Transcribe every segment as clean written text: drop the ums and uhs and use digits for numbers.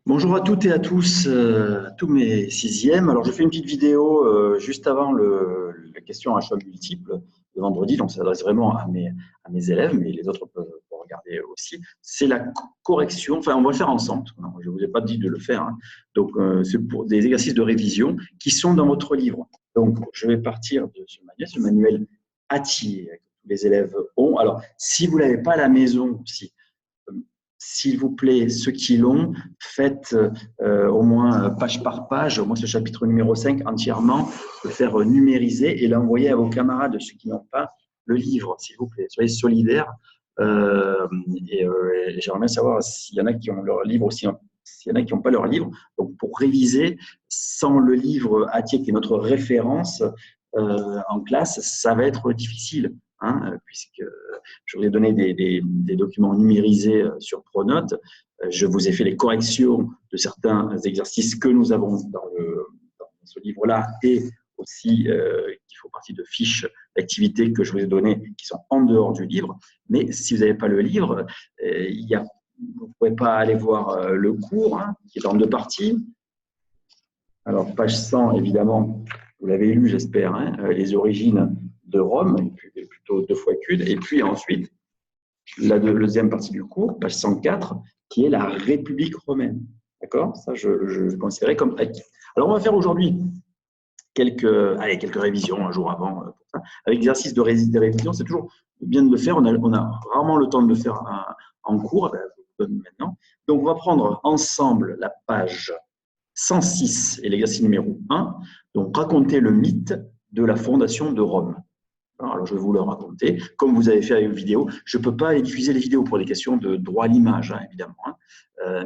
Bonjour à toutes et à tous, tous mes sixièmes. Alors, je fais une petite vidéo juste avant la question à choix multiple de vendredi, donc ça s'adresse vraiment à mes élèves, mais les autres peuvent regarder aussi. C'est la correction, enfin, on va le faire ensemble. Non, je ne vous ai pas dit de le faire, hein. Donc, c'est pour des exercices de révision qui sont dans votre livre. Donc, je vais partir de ce manuel Atier que tous les élèves ont. Alors, si vous ne l'avez pas à la maison aussi, s'il vous plaît, ceux qui l'ont, faites au moins page par page, au moins ce chapitre numéro 5 entièrement, le faire numériser et l'envoyer à vos camarades, ceux qui n'ont pas le livre, s'il vous plaît. Soyez solidaires. Et j'aimerais bien savoir s'il y en a qui ont leur livre ou s'il y en a qui n'ont pas leur livre. Donc, pour réviser, sans le livre Atier, qui est notre référence en classe, ça va être difficile, hein, puisque je vous ai donné des documents numérisés sur Pronote. Je vous ai fait les corrections de certains exercices que nous avons dans ce livre-là et aussi qui font partie de fiches d'activités que je vous ai données qui sont en dehors du livre. Mais si vous n'avez pas le livre, vous ne pouvez pas aller voir le cours, hein, qui est en deux parties. Alors, page 100, évidemment, vous l'avez lu, j'espère, hein, les origines de Rome, et plutôt deux fois qu'une. Et puis ensuite, la deuxième partie du cours, page 104, qui est la République romaine. D'accord? Ça, je le considérais comme acquis. Alors, on va faire aujourd'hui quelques révisions un jour avant. Avec l'exercice de révision, c'est toujours bien de le faire. On a rarement le temps de le faire en cours. Ben, je vous le donne maintenant. Donc, on va prendre ensemble la page 106 et l'exercice numéro 1. Donc, raconter le mythe de la fondation de Rome. Alors, je vais vous le raconter, comme vous avez fait avec une vidéo. Je ne peux pas diffuser les vidéos pour des questions de droit à l'image, hein, évidemment.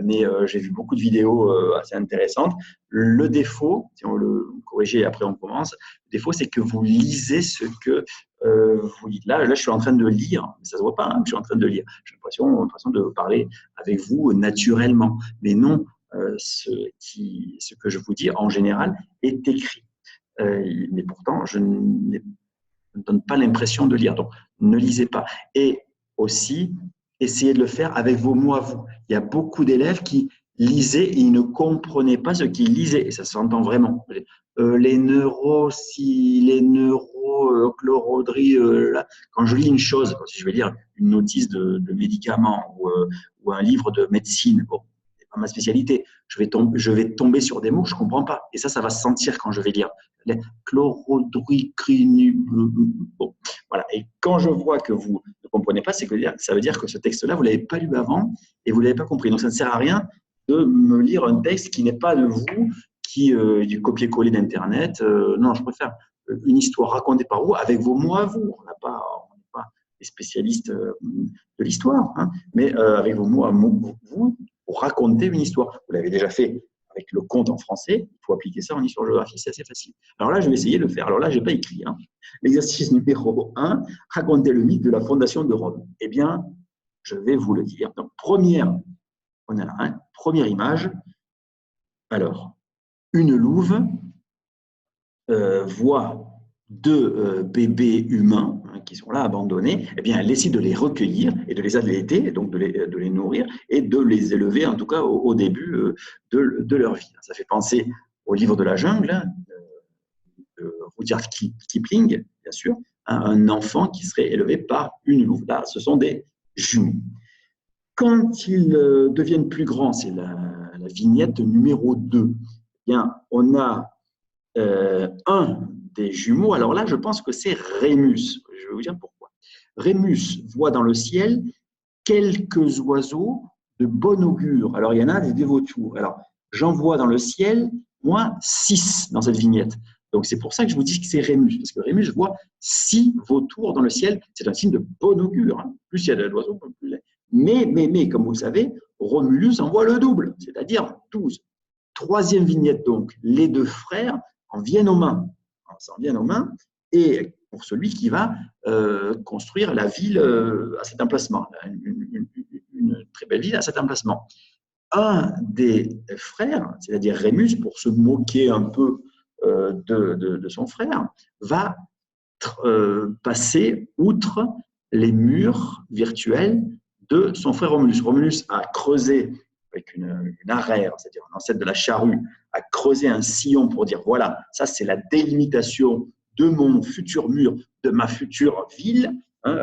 Mais j'ai vu beaucoup de vidéos assez intéressantes. Le défaut, si on le corrige et après on commence, le défaut, c'est que vous lisez ce que vous lisez. Là, je suis en train de lire, mais ça ne se voit pas, hein, que je suis en train de lire. J'ai l'impression de parler avec vous naturellement. Mais non, ce que je vous dis, en général, est écrit. Mais pourtant, je n'ai ne donne pas l'impression de lire. Donc, ne lisez pas. Et aussi, essayez de le faire avec vos mots à vous. Il y a beaucoup d'élèves qui lisaient et ils ne comprenaient pas ce qu'ils lisaient. Et ça s'entend vraiment. Les neurochloroderies, quand je lis une chose, si je vais lire une notice de médicaments ou un livre de médecine, bon, c'est pas ma spécialité. Je vais tomber sur des mots que je ne comprends pas. Et ça va se sentir quand je vais lire. Les chlorodruicrinu. Bon, voilà. Et quand je vois que vous ne comprenez pas, ça veut dire que ce texte-là, vous ne l'avez pas lu avant et vous ne l'avez pas compris. Donc, ça ne sert à rien de me lire un texte qui n'est pas de vous, qui du copier-coller d'Internet. Non, je préfère une histoire racontée par vous avec vos mots à vous. On n'est pas des spécialistes de l'histoire, hein, mais avec vos mots à vous, pour raconter une histoire. Vous l'avez déjà fait avec le conte en français, il faut appliquer ça en histoire-géographie, c'est assez facile. Alors là, je vais essayer de le faire. Alors là, je n'ai pas écrit. Hein. L'exercice numéro 1, raconter le mythe de la fondation de Rome. Eh bien, je vais vous le dire. Donc, on a là, hein, première image. Alors, une louve voit deux bébés humains, hein, qui sont là abandonnés, eh bien, elle décide de les recueillir et de les allaiter, donc de les nourrir et de les élever, en tout cas au début de leur vie. Ça fait penser au livre de la jungle, hein, de Rudyard Kipling, bien sûr, hein, un enfant qui serait élevé par une louve. Là, ce sont des jumeaux. Quand ils deviennent plus grands, c'est la vignette numéro 2, eh bien, on a un des jumeaux. Alors là, je pense que c'est Rémus. Je vais vous dire pourquoi. Rémus voit dans le ciel quelques oiseaux de bon augure. Alors, il y en a des vautours. Alors, j'en vois dans le ciel, moi, 6 dans cette vignette. Donc, c'est pour ça que je vous dis que c'est Rémus, parce que Rémus voit 6 vautours dans le ciel. C'est un signe de bon augure. Hein. Plus il y a d'oiseaux, plus. Mais, comme vous le savez, Romulus en voit le double, c'est-à-dire 12. Troisième vignette, donc, les deux frères en viennent aux mains. Et pour celui qui va construire la ville à cet emplacement, une très belle ville à cet emplacement. Un des frères, c'est-à-dire Rémus, pour se moquer un peu de son frère, va passer outre les murs virtuels de son frère Romulus. Romulus a creusé avec une arère, c'est-à-dire un ancêtre de la charrue, a creusé un sillon pour dire voilà, ça c'est la délimitation de mon futur mur, de ma future ville, hein,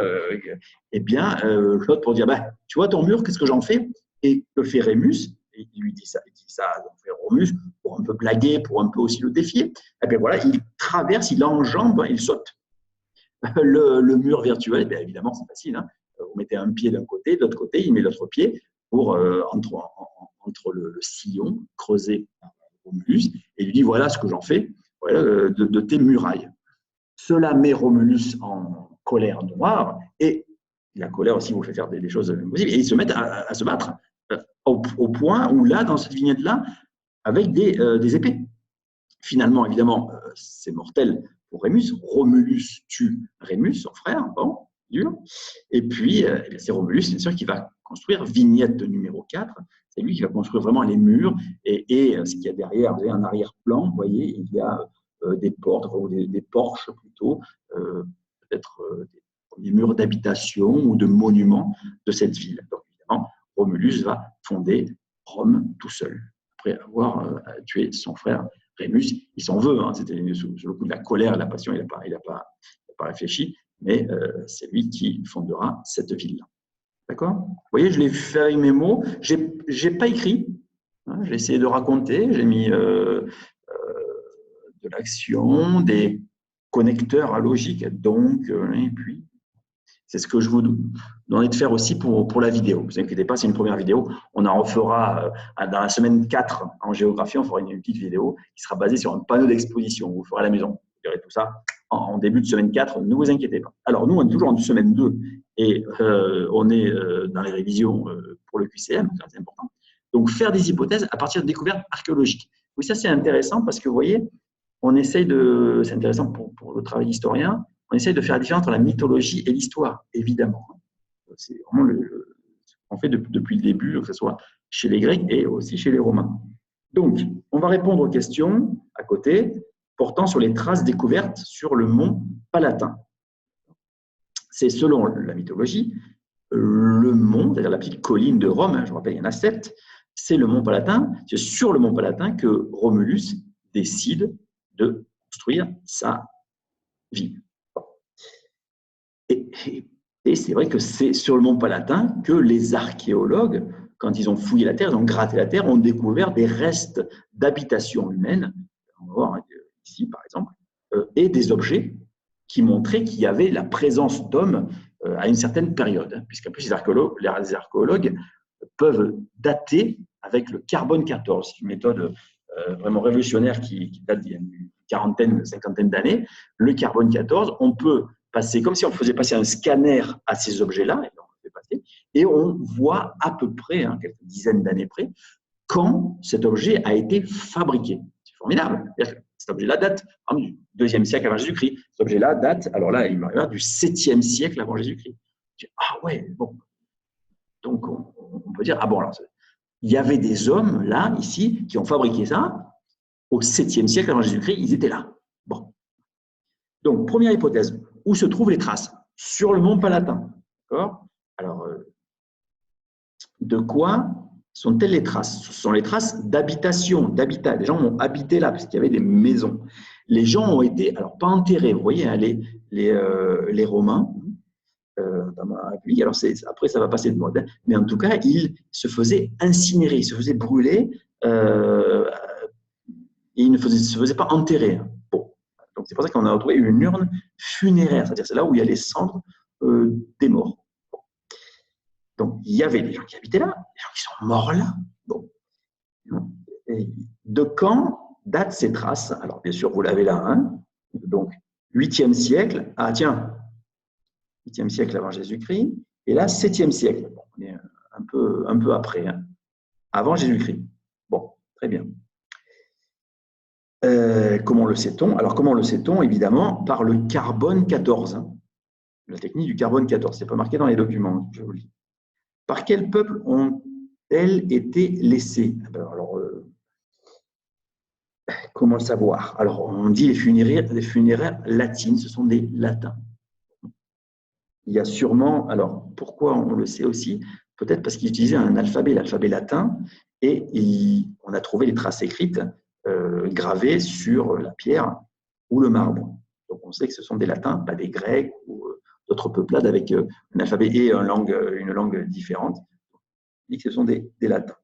eh bien, l'autre pour dire bah, tu vois ton mur, qu'est-ce que j'en fais? Et que fait Rémus? Et il lui dit ça, donc fait Romus pour un peu blaguer, pour un peu aussi le défier. Et bien voilà, il traverse, il enjambe, il saute le mur virtuel. Bien évidemment, c'est facile. Hein. Vous mettez un pied d'un côté, de l'autre côté, il met l'autre pied pour entre le sillon creusé par Romulus et il lui dit voilà ce que j'en fais voilà, de tes murailles. Cela met Romulus en colère noire et la colère aussi vous fait faire des choses impossibles et ils se mettent à se battre au point où là, dans cette vignette-là, avec des épées. Finalement, évidemment, c'est mortel pour Rémus. Romulus tue Rémus, son frère, bon, dur. Et puis, c'est Romulus, bien sûr, qui va construire vignette numéro 4. C'est lui qui va construire vraiment les murs. Et ce qu'il y a derrière, vous avez un arrière-plan, vous voyez, il y a des portes, ou des porches plutôt, peut-être des murs d'habitation ou de monuments de cette ville. Donc, évidemment, Romulus va fonder Rome tout seul, après avoir tué son frère Rémus. Il s'en veut, hein, c'était sur le coup de la colère et de la passion, il n'a pas réfléchi, mais c'est lui qui fondera cette ville-là. D'accord? Vous voyez, je l'ai fait avec mes mots, je n'ai pas écrit, hein, j'ai essayé de raconter, j'ai mis de l'action, des connecteurs à logique, donc, et puis, c'est ce que je vous demandais de faire aussi pour la vidéo. Ne vous inquiétez pas, c'est une première vidéo. On en refera dans la semaine 4 en géographie. On fera une petite vidéo qui sera basée sur un panneau d'exposition. Vous ferez à la maison. Vous verrez tout ça en début de semaine 4. Ne vous inquiétez pas. Alors, nous, on est toujours en semaine 2 et on est dans les révisions pour le QCM. C'est important. Donc, faire des hypothèses à partir de découvertes archéologiques. Oui, ça, c'est intéressant parce que, vous voyez, on essaye de… C'est intéressant pour le travail d'historien. On essaye de faire la différence entre la mythologie et l'histoire, évidemment. C'est vraiment ce qu'on fait depuis le début, que ce soit chez les Grecs et aussi chez les Romains. Donc, on va répondre aux questions à côté, portant sur les traces découvertes sur le mont Palatin. C'est selon la mythologie, le mont, c'est-à-dire la petite colline de Rome, je vous rappelle, il y en a 7, c'est le mont Palatin. C'est sur le mont Palatin que Romulus décide de construire sa ville. Et c'est vrai que c'est sur le mont Palatin que les archéologues, quand ils ont fouillé la terre, ils ont gratté la terre, ont découvert des restes d'habitation humaine, on va voir ici par exemple, et des objets qui montraient qu'il y avait la présence d'hommes à une certaine période, puisqu'en plus les archéologues peuvent dater avec le carbone 14, c'est une méthode vraiment révolutionnaire qui date d'il y a une quarantaine, une cinquantaine d'années. Le carbone 14, on peut passer, comme si on faisait passer un scanner à ces objets-là, et on voit à peu près, hein, quelques dizaines d'années près, quand cet objet a été fabriqué. C'est formidable. Cet objet-là date du 2e siècle avant Jésus-Christ. Cet objet-là date, alors là, il m'arrive du 7e siècle avant Jésus-Christ. Ah ouais, bon. Donc, on peut dire, ah bon, alors, il y avait des hommes, là, ici, qui ont fabriqué ça. Au 7e siècle avant Jésus-Christ, ils étaient là. Bon. Donc, première hypothèse, où se trouvent les traces? Sur le mont Palatin. D'accord? Alors, de quoi sont-elles les traces? Ce sont les traces d'habitation, d'habitat. Les gens ont habité là, parce qu'il y avait des maisons. Les gens ont été, alors pas enterrés, vous voyez, hein, les Romains, notamment lui, alors après ça va passer de mode, hein, mais en tout cas, ils se faisaient incinérer, ils se faisaient brûler, et ils ne se faisaient pas enterrer. Bon. Donc c'est pour ça qu'on a retrouvé une urne funéraire, c'est-à-dire c'est là où il y a les cendres des morts. Bon. Donc il y avait des gens qui habitaient là, des gens qui sont morts là. Bon. Et de quand datent ces traces? Alors bien sûr, vous l'avez là, hein, donc 8e siècle, ah tiens, 8e siècle avant Jésus-Christ, et là 7e siècle. Bon, on est un peu après, hein, avant Jésus-Christ. Bon, très bien. Comment le sait-on? Alors, comment le sait-on? Évidemment, par le carbone 14. Hein. La technique du carbone 14. Ce n'est pas marqué dans les documents, je vous le dis. Par quel peuple ont-elles été laissées? Alors, comment le savoir? Alors, on dit les funéraires latines, ce sont des latins. Il y a sûrement, alors, pourquoi on le sait aussi? Peut-être parce qu'ils utilisaient un alphabet, l'alphabet latin, et on a trouvé les traces écrites gravées sur la pierre ou le marbre. Donc on sait que ce sont des latins, pas des grecs ou d'autres peuplades avec un alphabet et une langue différente. Et que ce sont des latins.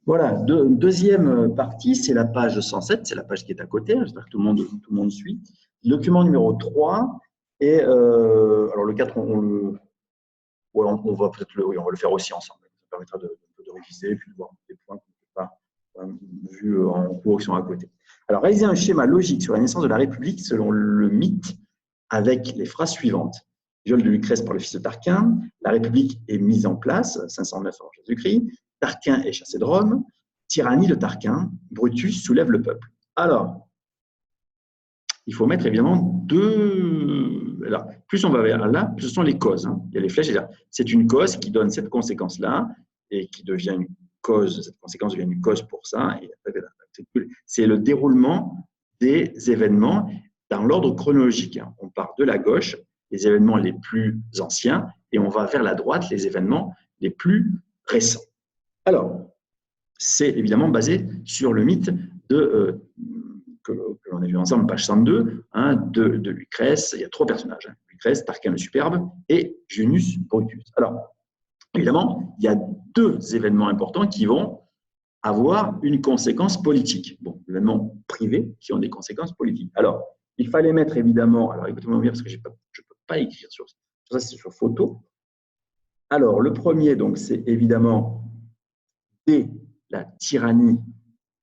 Voilà, deuxième partie, c'est la page 107, c'est la page qui est à côté, j'espère que tout le monde suit. Document numéro 3, et alors le 4, on va peut-être on va le faire aussi ensemble. Ça permettra de réviser et puis de voir des points qu'on n'a pas vus en cours qui sont à côté. Alors, réaliser un schéma logique sur la naissance de la République selon le mythe avec les phrases suivantes. Viol de Lucrèce par le fils de Tarquin, la République est mise en place, 509 avant Jésus-Christ, Tarquin est chassé de Rome, tyrannie de Tarquin, Brutus soulève le peuple. Alors, il faut mettre évidemment deux. Alors, plus on va vers là, plus ce sont les causes. Hein. Il y a les flèches. C'est une cause qui donne cette conséquence-là et qui devient une cause. Cette conséquence devient une cause pour ça. C'est le déroulement des événements dans l'ordre chronologique. On part de la gauche, les événements les plus anciens, et on va vers la droite, les événements les plus récents. Alors, c'est évidemment basé sur le mythe que l'on a vu ensemble, page 102, hein, de Lucrèce. Il y a 3 personnages, hein, Lucrèce, Tarquin le Superbe et Junius Brutus. Alors, évidemment, il y a 2 événements importants qui vont avoir une conséquence politique. Bon, événements privés qui ont des conséquences politiques. Alors, il fallait mettre évidemment, alors écoutez-moi bien parce que je ne peux pas écrire sur ça, c'est sur photo. Alors, le premier, donc, c'est évidemment dès la tyrannie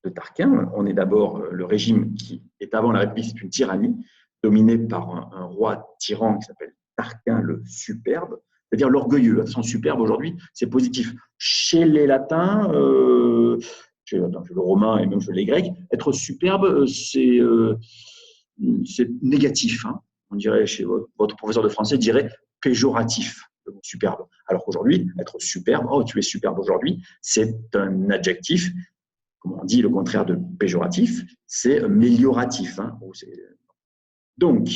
de Tarquin. On est d'abord le régime qui est avant la République, c'est une tyrannie dominée par un roi tyran qui s'appelle Tarquin le Superbe, c'est-à-dire l'orgueilleux. Son superbe aujourd'hui, c'est positif. Chez les latins, chez le romain et même chez les grecs, être superbe, c'est négatif. Hein. On dirait, chez votre professeur de français dirait péjoratif, le mot superbe. Alors qu'aujourd'hui, être superbe, oh, tu es superbe aujourd'hui, c'est un adjectif. Comme on dit, le contraire de péjoratif, c'est mélioratif. Hein. Donc,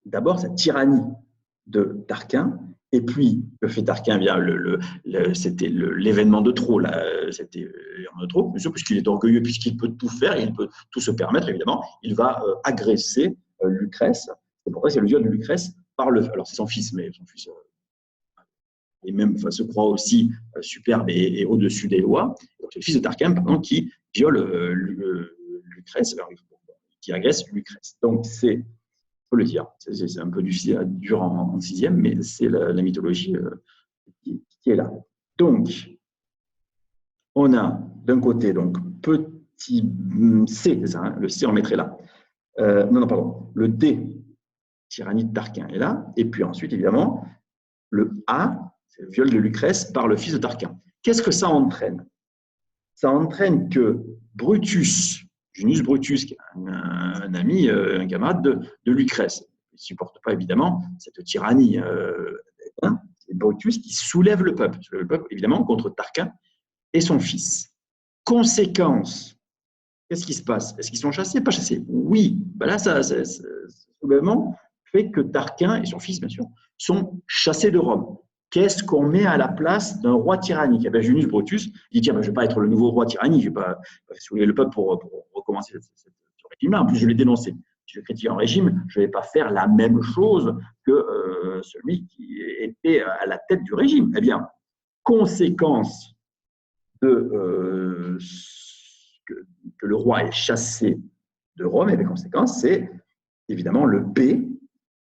d'abord, cette tyrannie de Tarquin, et puis, que fait Tarquin? Bien, c'était l'événement de trop, c'était l'événement de trop, bien sûr, puisqu'il est orgueilleux, puisqu'il peut tout faire, et il peut tout se permettre, évidemment, il va agresser Lucrèce. C'est pourquoi c'est le viol de Lucrèce par alors c'est son fils, mais son fils et même se croit aussi superbe et au-dessus des lois. Donc, c'est le fils de Tarquin, pardon, qui viole Lucrèce, qui agresse Lucrèce. Donc, il faut le dire, c'est un peu dur en 6e, mais c'est la mythologie qui est là. Donc, on a d'un côté, donc, petit C, ça, hein, le C, on mettrait là. Pardon, le D, tyrannie de Tarquin est là, et puis ensuite, évidemment, le A, c'est le viol de Lucrèce par le fils de Tarquin. Qu'est-ce que ça entraîne? Ça entraîne que Brutus, Junius Brutus, qui est un ami, un camarade de Lucrèce, il ne supporte pas évidemment cette tyrannie. C'est Brutus qui soulève le peuple, évidemment, contre Tarquin et son fils. Conséquence, qu'est-ce qui se passe? Est-ce qu'ils sont chassés? Pas chassés? Oui. Ben là, ce soulèvement fait que Tarquin et son fils, bien sûr, sont chassés de Rome. Qu'est-ce qu'on met à la place d'un roi tyrannique? Eh bien, Junius Brutus dit, tiens, je ne vais pas être le nouveau roi tyrannique, je ne vais pas soulever le peuple pour recommencer ce régime-là. En plus, je l'ai dénoncé. Si je critique un régime, je ne vais pas faire la même chose que celui qui était à la tête du régime. Eh bien, conséquence que le roi est chassé de Rome, et les conséquences, c'est évidemment le B,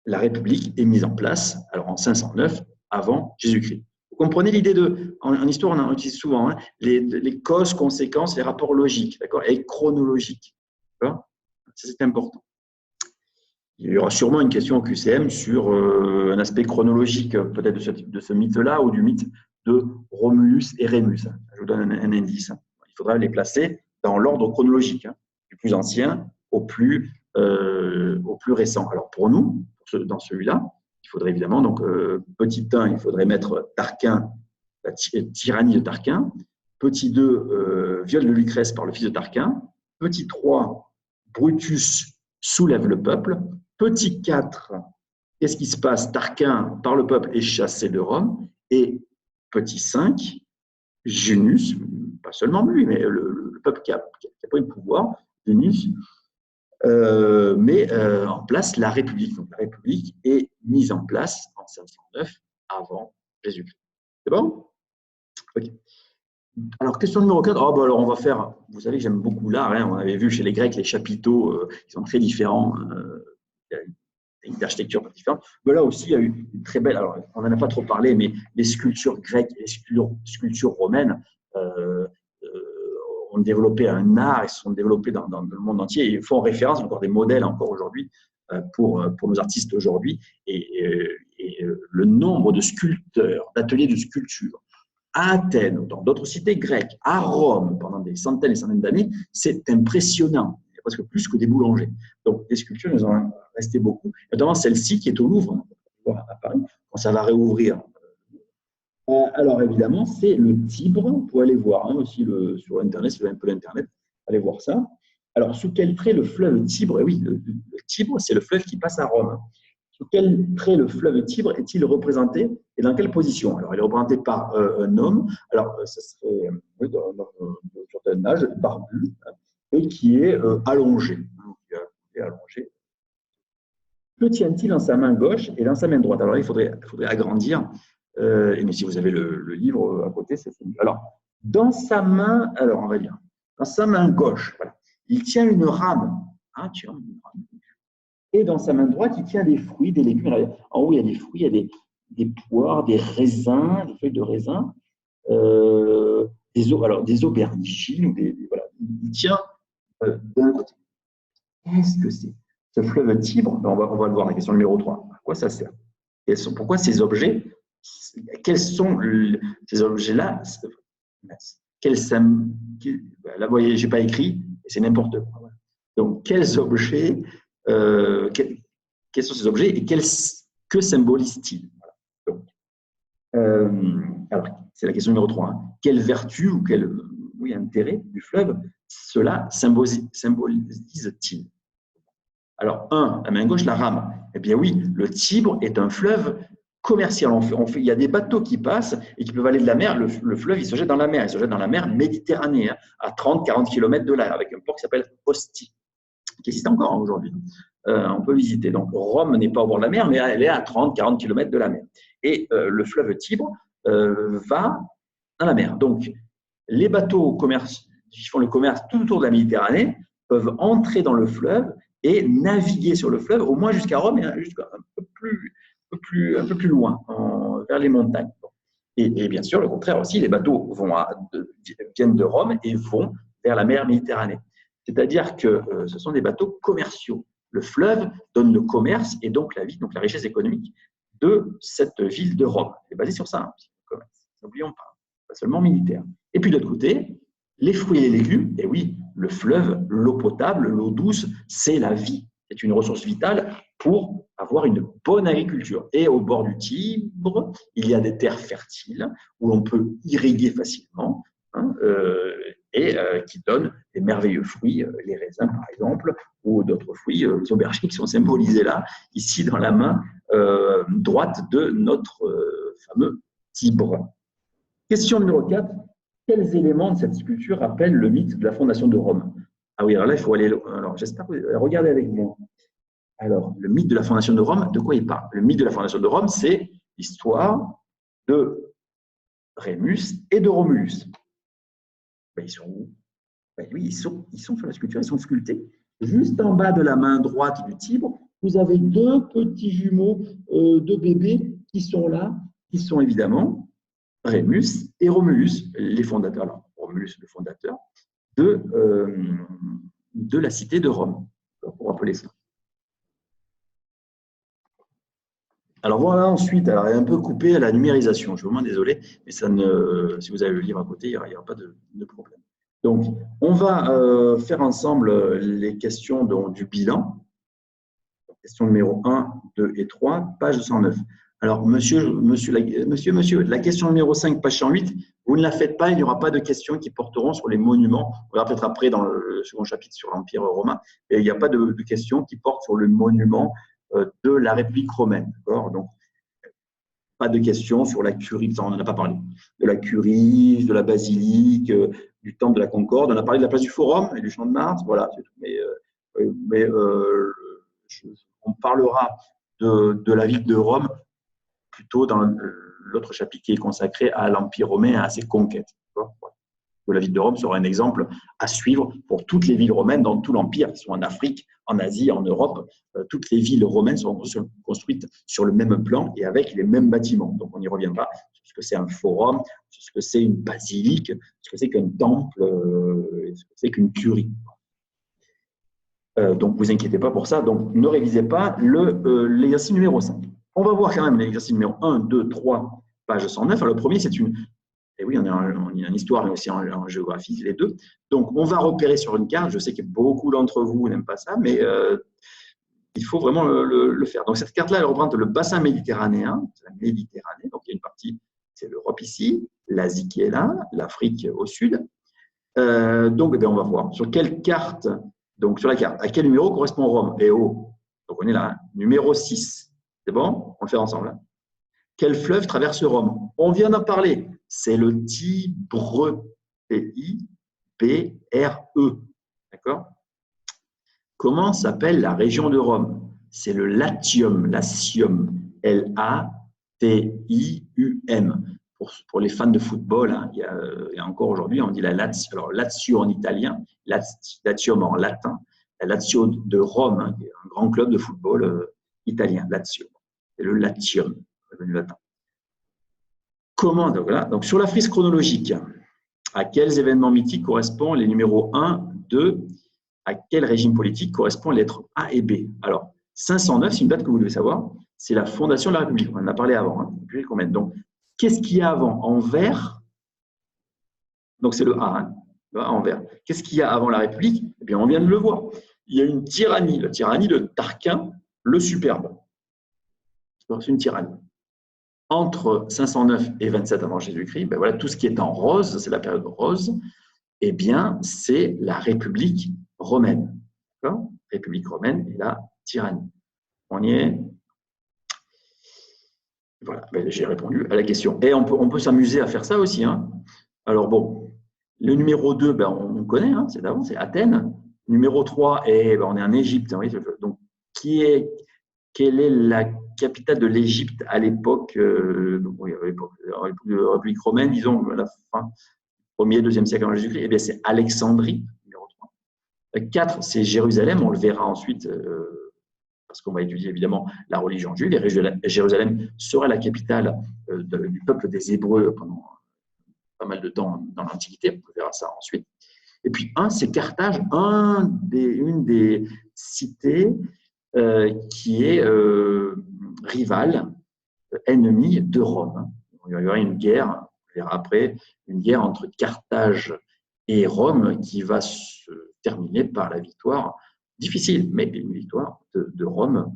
la République est mise en place, alors en 509, avant Jésus-Christ. Vous comprenez l'idée en histoire, on en utilise souvent, hein, les causes, conséquences, les rapports logiques, d'accord, et chronologiques. Ça, c'est important. Il y aura sûrement une question au QCM sur un aspect chronologique, peut-être de ce mythe-là, ou du mythe de Romulus et Rémus. Je vous donne un indice. Il faudra les placer dans l'ordre chronologique, hein, du plus ancien au plus récent. Alors pour nous, dans celui-là, il faudrait évidemment, donc petit 1, il faudrait mettre Tarquin, la tyrannie de Tarquin. Petit 2, viol de Lucrèce par le fils de Tarquin. Petit 3, Brutus soulève le peuple. Petit 4, Qu'est-ce qui se passe? Tarquin, par le peuple, est chassé de Rome, et petit 5, Junius, pas seulement lui, mais le peuple qui a pris le pouvoir, Junius, met en place la République. Donc, la République est mise en place en 509 avant Jésus-Christ. C'est bon? Ok. Alors, question numéro 4. Oh, bah, alors, on va faire, vous savez que j'aime beaucoup l'art. Hein, on avait vu chez les Grecs les chapiteaux qui sont très différents. Il y a une architecture différente. Mais là aussi, il y a eu une très belle. Alors, on n'en a pas trop parlé, mais les sculptures grecques et les sculptures romaines ont développé un art, ils se sont développés dans le monde entier et font référence encore des modèles encore aujourd'hui pour nos artistes aujourd'hui. Et le nombre de sculpteurs, d'ateliers de sculpture à Athènes, dans d'autres cités grecques, à Rome, pendant des centaines et centaines d'années, c'est impressionnant. Il y a presque plus que des boulangers. Donc, les sculptures, nous en resté beaucoup, notamment celle-ci qui est au Louvre, à Paris, quand ça va réouvrir. Alors, évidemment, c'est le Tibre. Vous pouvez aller voir hein, aussi sur Internet, si vous avez un peu l'Internet, allez voir ça. Alors, sous quel trait le fleuve Tibre? Oui, le Tibre, c'est le fleuve qui passe à Rome. Sous quel trait le fleuve Tibre est-il représenté et dans quelle position? Alors, il est représenté par un homme, alors ça serait sur un âge barbu et qui est allongé. Que tient-il dans sa main gauche et dans sa main droite? Alors, il faudrait agrandir, mais si vous avez le livre à côté, c'est mieux. Alors, dans sa main, alors on va dire, dans sa main gauche, voilà, il tient une rame. Ah, tiens, une rame. Et dans sa main droite, il tient des fruits, des légumes. Alors, en haut, il y a des fruits, il y a des poires, des raisins, des feuilles de raisin, des aubergines. Voilà. Il tient d'un côté. Qu'est-ce que c'est? Ce fleuve Tibre, on va le voir dans la question numéro 3. À quoi ça sert? Pourquoi ces objets, quels sont ces objets-là? Là, vous voyez, je n'ai pas écrit, c'est n'importe quoi. Donc, quels objets quels sont ces objets et que symbolisent-ils? Alors, c'est la question numéro 3. Hein. Quelle vertu ou quel intérêt du fleuve cela symbolise-t-il? Alors, la main gauche, la rame. Eh bien oui, le Tibre est un fleuve commercial. Il y a des bateaux qui passent et qui peuvent aller de la mer. Le fleuve, il se jette dans la mer. Il se jette dans la mer Méditerranée, hein, à 30-40 km de là, avec un port qui s'appelle Ostie, qui existe encore aujourd'hui. On peut visiter. Donc, Rome n'est pas au bord de la mer, mais elle est à 30-40 km de la mer. Et le fleuve Tibre va dans la mer. Donc, les bateaux qui font le commerce tout autour de la Méditerranée peuvent entrer dans le fleuve et naviguer sur le fleuve, au moins jusqu'à Rome et jusqu'à un peu plus loin, vers les montagnes. Et bien sûr, le contraire aussi, les bateaux viennent de Rome et vont vers la mer Méditerranée. C'est-à-dire que ce sont des bateaux commerciaux. Le fleuve donne le commerce et donc la vie, donc la richesse économique de cette ville de Rome. Elle est basée sur ça, hein, le commerce. N'oublions pas seulement militaire. Et puis de l'autre côté, les fruits et les légumes, et oui, le fleuve, l'eau potable, l'eau douce, c'est la vie. C'est une ressource vitale pour avoir une bonne agriculture. Et au bord du Tibre, il y a des terres fertiles où l'on peut irriguer facilement hein, qui donnent des merveilleux fruits, les raisins par exemple, ou d'autres fruits, les aubergines qui sont symbolisés là, ici dans la main droite de notre fameux Tibre. Question numéro 4. Quels éléments de cette sculpture rappellent le mythe de la fondation de Rome? Ah oui, alors là, il faut aller. Alors, j'espère que vous allez regarder avec moi. Alors, le mythe de la fondation de Rome, de quoi il parle? Le mythe de la fondation de Rome, c'est l'histoire de Rémus et de Romulus. Ben, ils sont où? Ben, oui, ils sont sur la sculpture, ils sont sculptés. Juste en bas de la main droite du Tibre, vous avez deux petits jumeaux, deux bébés qui sont là, qui sont évidemment Rémus et Romulus, les fondateurs. Alors, Romulus, le fondateur de la cité de Rome, pour rappeler ça. Alors voilà ensuite, alors elle est un peu coupée à la numérisation, je suis vraiment désolé, mais ça si vous avez le livre à côté, il n'y aura pas de problème. Donc, on va faire ensemble les questions du bilan. Question numéro 1, 2 et 3, page 109. Alors, monsieur, la question numéro 5, page 108, vous ne la faites pas, il n'y aura pas de questions qui porteront sur les monuments. On verra peut-être après dans le second chapitre sur l'Empire romain, et il n'y a pas de questions qui portent sur le monument de la République romaine. Donc, pas de questions sur la curie, on n'en a pas parlé, de la curie, de la basilique, du temple de la Concorde. On a parlé de la place du Forum et du Champ de Mars, voilà, c'est tout. On parlera de la ville de Rome plutôt dans l'autre chapitre qui est consacré à l'Empire romain et à ses conquêtes. La ville de Rome sera un exemple à suivre pour toutes les villes romaines dans tout l'Empire, qui sont en Afrique, en Asie, en Europe. Toutes les villes romaines sont construites sur le même plan et avec les mêmes bâtiments. Donc, on y reviendra sur ce que c'est un forum, sur ce que c'est une basilique, ce que c'est qu'un temple, ce que c'est qu'une curie. Donc, ne vous inquiétez pas pour ça. Donc, ne révisez pas l'exercice numéro 5. On va voir quand même l'exercice numéro 1, 2, 3, page 109. Alors, le premier, c'est une… Et oui, on est en histoire et aussi en géographie, les deux. Donc, on va repérer sur une carte. Je sais que beaucoup d'entre vous n'aiment pas ça, mais il faut vraiment le faire. Donc, cette carte-là, elle représente le bassin méditerranéen. La Méditerranée, donc il y a une partie, c'est l'Europe ici, l'Asie qui est là, l'Afrique au sud. Donc, on va voir sur quelle carte, donc sur la carte, à quel numéro correspond Rome et haut. Donc, on est là, numéro 6. C'est bon? On le fait ensemble. Quel fleuve traverse Rome? On vient d'en parler. C'est le Tibre. T-I-B-R-E. D'accord? Comment s'appelle la région de Rome? C'est le Latium. L-A-T-I-U-M. Pour les fans de football, hein, il y a encore aujourd'hui, on dit la Lazio. Alors, Lazio en italien, Latium en latin. La Lazio de Rome, hein, qui est un grand club de football italien, Lazio. C'est le Latium. Comment, donc sur la frise chronologique, à quels événements mythiques correspondent les numéros 1, 2, à quel régime politique correspondent les lettres A et B? Alors, 509, c'est une date que vous devez savoir, c'est la fondation de la République. On en a parlé avant. Hein, donc, qu'est-ce qu'il y a avant? En vert, donc c'est le A, hein, le A en vert. Qu'est-ce qu'il y a avant la République? Eh bien, on vient de le voir. Il y a une tyrannie, la tyrannie de Tarquin le Superbe. C'est une tyrannie. Entre 509 et 27 avant Jésus-Christ, ben voilà, tout ce qui est en rose, c'est la période rose, eh bien, c'est la République romaine. D'accord? République romaine et la tyrannie. On y est? Voilà, ben, j'ai répondu à la question. Et on peut s'amuser à faire ça aussi. Hein. Alors bon, le numéro 2, ben, on connaît, hein, c'est d'avant, c'est Athènes. Numéro 3, ben, on est en Égypte. Hein, donc, quelle est la capitale de l'Égypte à l'époque, de la République romaine, disons, à la fin, 1er, 2e siècle avant Jésus-Christ? Eh bien, c'est Alexandrie, numéro 3. 4, c'est Jérusalem, on le verra ensuite, parce qu'on va étudier évidemment la religion juive. Et Jérusalem sera la capitale du peuple des Hébreux pendant pas mal de temps dans l'Antiquité, on verra ça ensuite. Et puis, 1, c'est Carthage, une des cités qui est rivale, ennemi de Rome. Il y aura une guerre, on verra après, une guerre entre Carthage et Rome qui va se terminer par la victoire, difficile, mais une victoire de Rome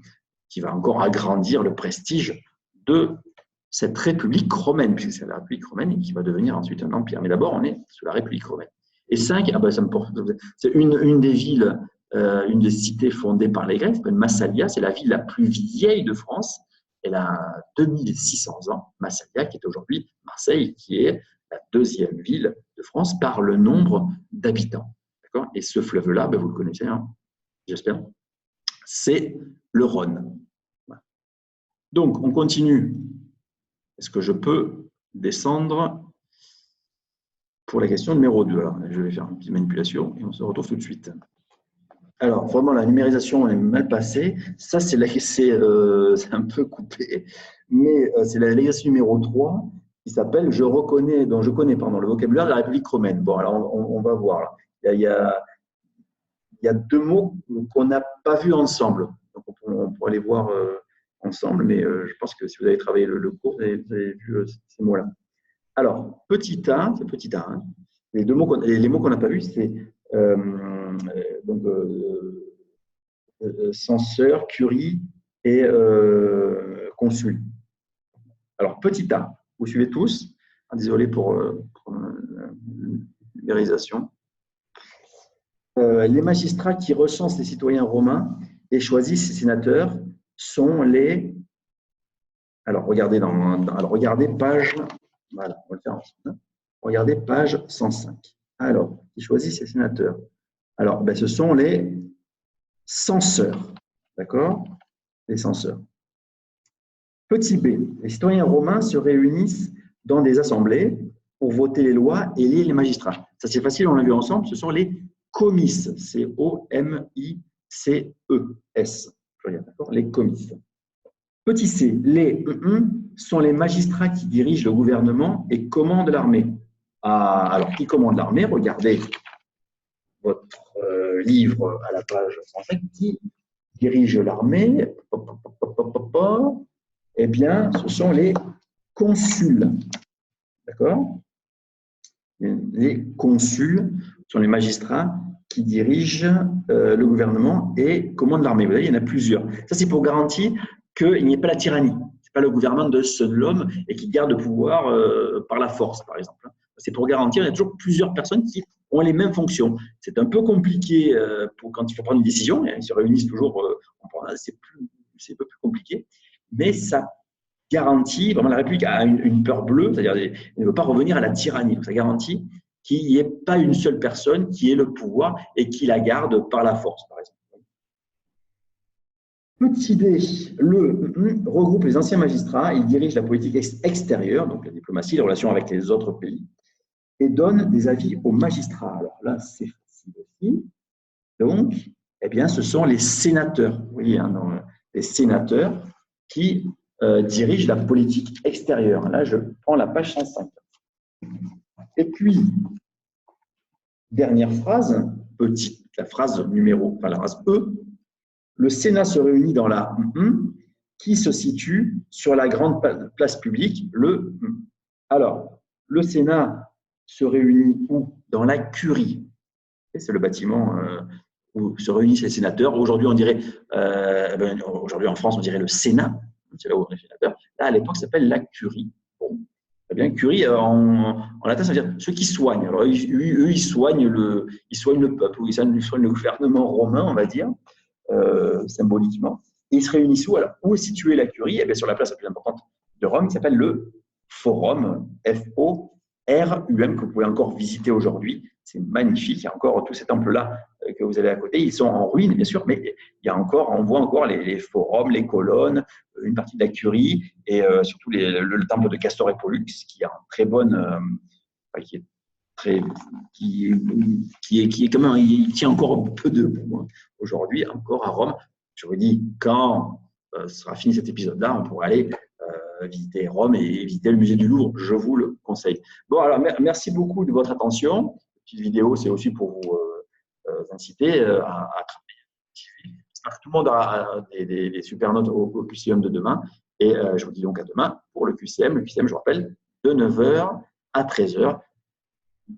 qui va encore agrandir le prestige de cette République romaine, puisque c'est la République romaine qui va devenir ensuite un empire. Mais d'abord, on est sous la République romaine. Et 5, c'est une des villes, une des cités fondées par les Grecs, Massalia, c'est la ville la plus vieille de France. Elle a 2600 ans, Massalia, qui est aujourd'hui Marseille, qui est la 2e ville de France par le nombre d'habitants. Et ce fleuve-là, ben vous le connaissez, hein, j'espère, c'est le Rhône. Voilà. Donc, on continue. Est-ce que je peux descendre pour la question numéro 2? Alors, je vais faire une petite manipulation et on se retrouve tout de suite. Alors, vraiment, la numérisation est mal passée. Ça, c'est un peu coupé, mais c'est l'exercice numéro 3 qui s'appelle « Je connais le vocabulaire de la République romaine ». Bon, alors, on va voir. Là. Il y a 2 mots qu'on n'a pas vus ensemble. Donc, on pourra les voir ensemble, mais je pense que si vous avez travaillé le cours, vous avez vu ces mots-là. Alors, petit a, c'est petit a. Hein. Les mots qu'on n'a pas vus, c'est censeur, curie et consul. Alors, petit a, vous suivez tous. Ah, désolé pour la numérisation. Les magistrats qui recensent les citoyens romains et choisissent ces sénateurs sont les… Alors, regardez, regardez page… Voilà, on va le faire ensemble. Regardez page 105. Alors, qui choisit ces sénateurs? Alors, ce sont les censeurs. D'accord? Les censeurs. Petit b, les citoyens romains se réunissent dans des assemblées pour voter les lois et élire les magistrats. Ça, c'est facile, on l'a vu ensemble, ce sont les comices. C-O-M-I-C-E-S. Les comices. Petit c, les sont les magistrats qui dirigent le gouvernement et commandent l'armée. Alors, qui commande l'armée? Regardez votre livre à la page 105. Qui dirige l'armée? Eh bien, ce sont les consuls. D'accord? Les consuls sont les magistrats qui dirigent le gouvernement et commandent l'armée. Vous voyez, il y en a plusieurs. Ça, c'est pour garantir qu'il n'y ait pas la tyrannie. Ce n'est pas le gouvernement de seul l'homme et qui garde le pouvoir par la force, par exemple. C'est pour garantir qu'il y a toujours plusieurs personnes qui ont les mêmes fonctions. C'est un peu compliqué quand il faut prendre une décision. Ils se réunissent toujours, c'est un peu plus compliqué. Mais ça garantit, vraiment la République a une peur bleue, c'est-à-dire elle ne veut pas revenir à la tyrannie. Donc ça garantit qu'il n'y ait pas une seule personne qui ait le pouvoir et qui la garde par la force, par exemple. Petit d, le regroupe les anciens magistrats, il dirige la politique extérieure, donc la diplomatie, les relations avec les autres pays, et donne des avis aux magistrats. Alors là, c'est facile aussi. Donc, eh bien, ce sont les sénateurs, vous voyez, les sénateurs qui dirigent la politique extérieure. Là, je prends la page 105. Et puis, dernière phrase, la phrase numéro, enfin la phrase E, le Sénat se réunit dans la qui se situe sur la grande place publique, le Alors, le Sénat se réunit où? Dans la curie. C'est le bâtiment où se réunissent les sénateurs. Aujourd'hui, on dirait, aujourd'hui en France, on dirait le Sénat. C'est là où on est sénateur. Là, à l'époque, ça s'appelle la curie. Bon, très bien. Curie, en latin, ça veut dire ceux qui soignent. Alors, eux, ils soignent le peuple, ils soignent le gouvernement romain, on va dire, symboliquement. Et ils se réunissent où? Alors, où est située la curie? Eh bien, sur la place la plus importante de Rome, qui s'appelle le Forum, F-O-R-U-M, que vous pouvez encore visiter aujourd'hui. C'est magnifique. Il y a encore tous ces temples-là que vous avez à côté. Ils sont en ruine, bien sûr, mais il y a encore, on voit encore les forums, les colonnes, une partie de la curie et surtout le temple de Castor et Pollux, qui a une très bonne, qui est quand même, il tient encore un peu debout aujourd'hui, encore à Rome. Je vous dis, quand sera fini cet épisode-là, on pourra aller visiter Rome et visiter le musée du Louvre. Je vous le conseille. Bon, alors, merci beaucoup de votre attention. Cette petite vidéo, c'est aussi pour vous inciter à travailler. J'espère que tout le monde aura des super notes au QCM de demain. Et je vous dis donc à demain pour le QCM. Le QCM, je vous rappelle, de 9h à 13h,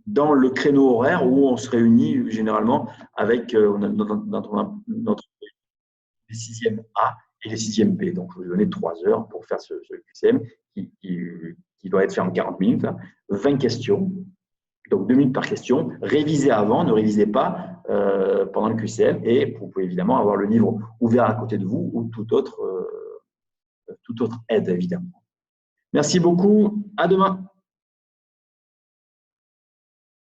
dans le créneau horaire où on se réunit généralement avec notre les 6e A et les 6e B. Donc, je vais vous donner 3 heures pour faire ce QCM qui doit être fait en 40 minutes. 20 questions, donc 2 minutes par question. Révisez avant, ne révisez pas pendant le QCM. Et vous pouvez évidemment avoir le livre ouvert à côté de vous ou toute autre aide, évidemment. Merci beaucoup. À demain.